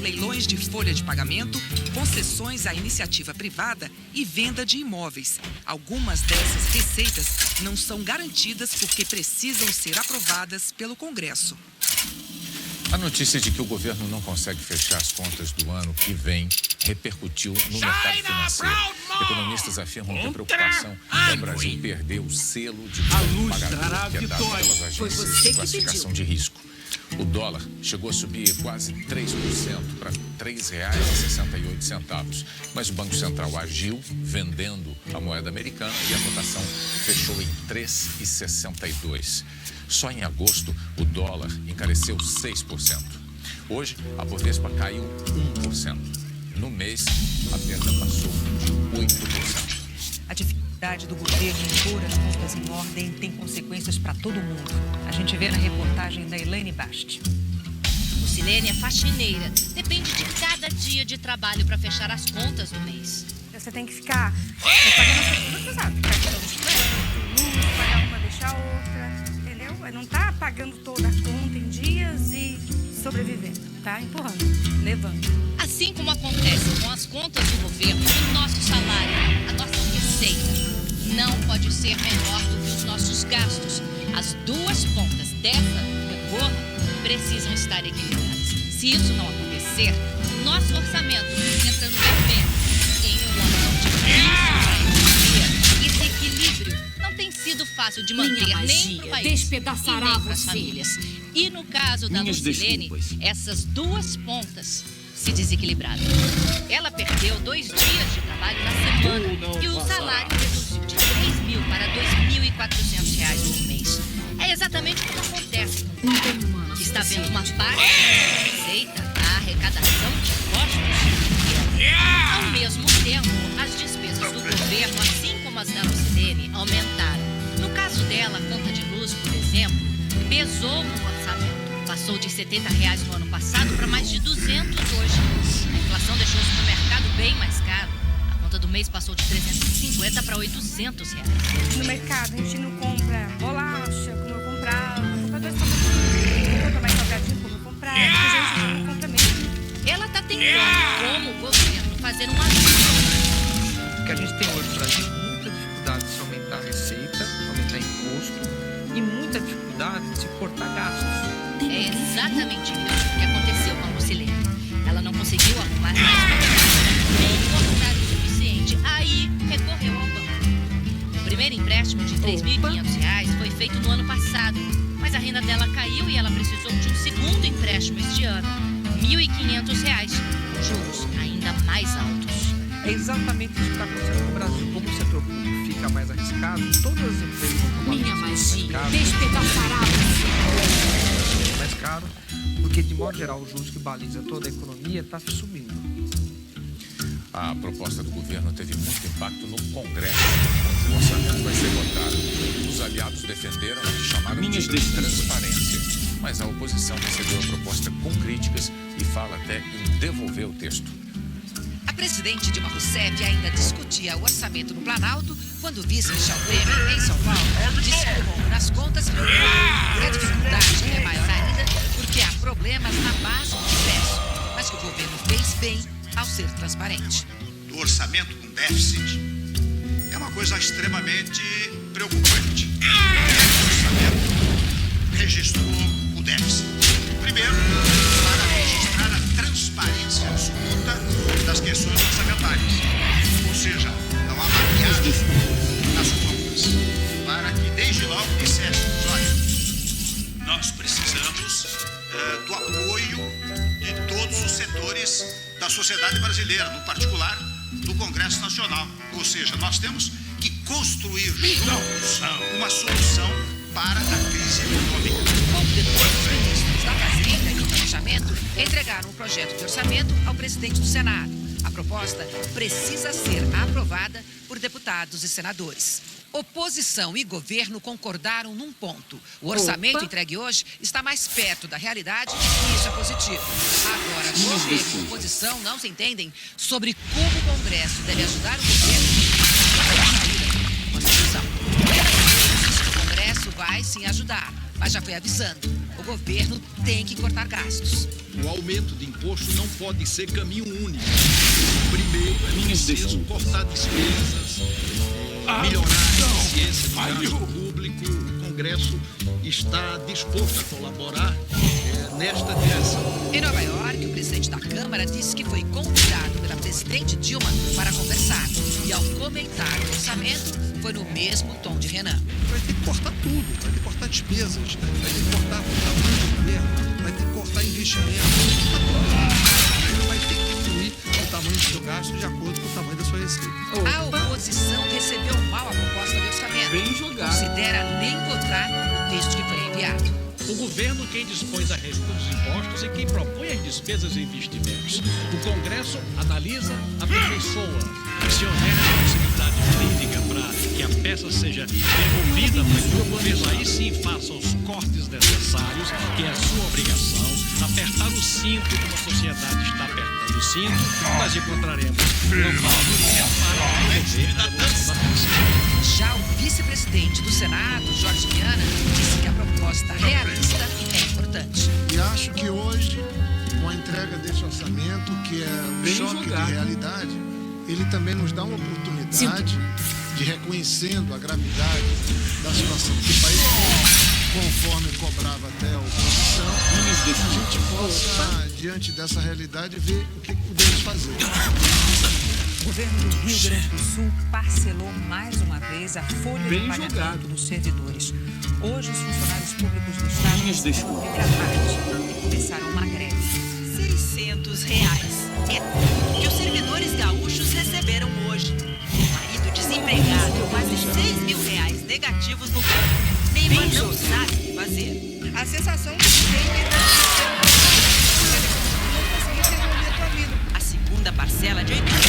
leilões de folha de pagamento, concessões à iniciativa privada e venda de imóveis. Algumas dessas receitas não são garantidas porque precisam ser aprovadas pelo Congresso. A notícia de que o governo não consegue fechar as contas do ano que vem repercutiu no mercado financeiro. Economistas afirmam que a preocupação é o Brasil perder o selo de bom pagador que é dado pelas agências de classificação de risco. O dólar chegou a subir quase 3% para R$ 3,68. Mas o Banco Central agiu vendendo a moeda americana e a cotação fechou em 3,62. Só em agosto, o dólar encareceu 6%. Hoje, a Bovespa caiu 1%. No mês, a perda passou de 8%. A dificuldade do governo em pôr as contas em ordem tem consequências para todo mundo. A gente vê na reportagem da Elaine Basti. Lucilene é faxineira. Depende de cada dia de trabalho para fechar as contas do mês. Você tem que ficar pagando as coisas, você sabe, cartão de crédito, pagar uma, deixar outra, entendeu? Não tá pagando toda a conta em dias e sobrevivendo, tá empurrando, levando. Assim como acontece com as contas do governo, o nosso salário, a nossa receita, não pode ser menor do que os nossos gastos. As duas pontas dessa reforma precisam estar equilibradas. Se isso não acontecer, nosso orçamento entra no vermelho. Em um ano difícil para a economia, esse equilíbrio não tem sido fácil de manter nem no país e nem para as famílias. E no caso da Lucilene, essas duas pontas se desequilibraram. Ela perdeu 2 dias de trabalho na semana e o salário reduziu de 3.000 para R$ 2.400 por mês. É exatamente como acontece com o governo, que está vendo uma parte da receita da arrecadação de impostos. Ao mesmo tempo, as despesas do governo, assim como as da Lucilene, aumentaram. No caso dela, a conta de luz, por exemplo, pesou no orçamento. Passou de R$ 70 no ano passado para mais de 200 hoje. A inflação deixou o supermercado bem mais caro. A conta do mês passou de 350 para R$ 800. No mercado, a gente não compra bolacha, como eu comprava. Compra 2 não compra mais salgadinho, como eu comprava. A gente não compra mesmo. Ela está tentando, como o governo, fazer um ajuste. O que a gente tem hoje no Brasil é muita dificuldade de se aumentar a receita, aumentar imposto e muita dificuldade de se cortar gastos. É exatamente isso que aconteceu com a Lucilene. Ela não conseguiu arrumar mais nem cortar o suficiente. Aí, recorreu ao banco. O primeiro empréstimo de R$ 3.500 foi feito no ano passado. Mas a renda dela caiu e ela precisou de um segundo empréstimo este ano. R$ 1.500, com juros ainda mais altos. É exatamente isso que está acontecendo no Brasil. Como o setor público fica mais arriscado, todas as empresas vão tomar Minha magia mais despedaçará você. mais caro, porque de modo geral o juros que baliza toda a economia está subindo. A proposta do governo teve muito impacto no Congresso, onde o orçamento vai ser votado. Os aliados defenderam o que chamaram de transparência, mas a oposição recebeu a proposta com críticas e fala até em devolver o texto. A presidente Dilma Rousseff ainda discutia o orçamento no Planalto quando o vice Michel Temer, em São Paulo, disse que o rombo nas contas preocupa. E a dificuldade é maior ainda porque há problemas na base do ingresso, mas que o governo fez bem ao ser transparente. Do orçamento com déficit é uma coisa extremamente preocupante. O orçamento registrou o déficit. Primeiro, para registrar a transparência absoluta das questões orçamentárias. Ou seja, não há maquiagem nas contas. Para que desde logo dissessemos, olha, nós precisamos do apoio de todos os setores da sociedade brasileira, no particular do Congresso Nacional. Ou seja, nós temos que construir juntos uma solução para a crise econômica. Pouco depois, os ministros da Fazenda e do Planejamento entregaram um projeto de orçamento ao presidente do Senado. A proposta precisa ser aprovada por deputados e senadores. Oposição e governo concordaram num ponto. O orçamento entregue hoje está mais perto da realidade e isso é positivo. Agora, governo e oposição não se entendem sobre como o Congresso deve ajudar o governo a sair uma solução. O Congresso vai sim ajudar, mas já foi avisando. O governo tem que cortar gastos. O aumento de imposto não pode ser caminho único. Primeiro, é preciso cortar despesas, melhorar a eficiência do gasto público. O Congresso está disposto a colaborar nesta direção. Em Nova York, o presidente da Câmara disse que foi convidado pela presidente Dilma para conversar. E ao comentar o orçamento, foi no mesmo tom de Renan. Vai ter que cortar tudo, vai ter que cortar despesas, vai ter que cortar o tamanho do governo, vai ter que cortar investimento. Vai ter que diminuir o tamanho do seu gasto de acordo com o tamanho da sua receita. A oposição recebeu mal a proposta de orçamento. Bem jogado. Considera nem votar no texto que foi enviado. O governo quem dispõe da redução dos impostos e quem propõe as despesas e investimentos. O Congresso analisa, aperfeiçoa. Se houver a possibilidade jurídica para que a peça seja devolvida para que o governo aí sim faça os cortes necessários, que é a sua obrigação, apertar o cinto como a sociedade está apertando o cinto, nós encontraremos Já o vice-presidente do Senado, Jorge Viana, disse que a proposta realista é importante. E acho que hoje, com a entrega desse orçamento, que é um choque de realidade, ele também nos dá uma oportunidade de, reconhecendo a gravidade da situação do país, conforme cobrava até a oposição, a gente possa, diante dessa realidade, ver o que podemos fazer. O governo do Rio Grande do Sul parcelou mais uma vez a folha de pagamento dos servidores. Hoje, os funcionários públicos do Estado estão em parte e começaram uma greve. R$600. É tudo que os servidores gaúchos receberam hoje. O marido desempregado, quase R$6.000 negativos no banco. Neymar não sabe o que fazer. A sensação que tem é não conseguir resolver a tua vida. A segunda parcela de R$800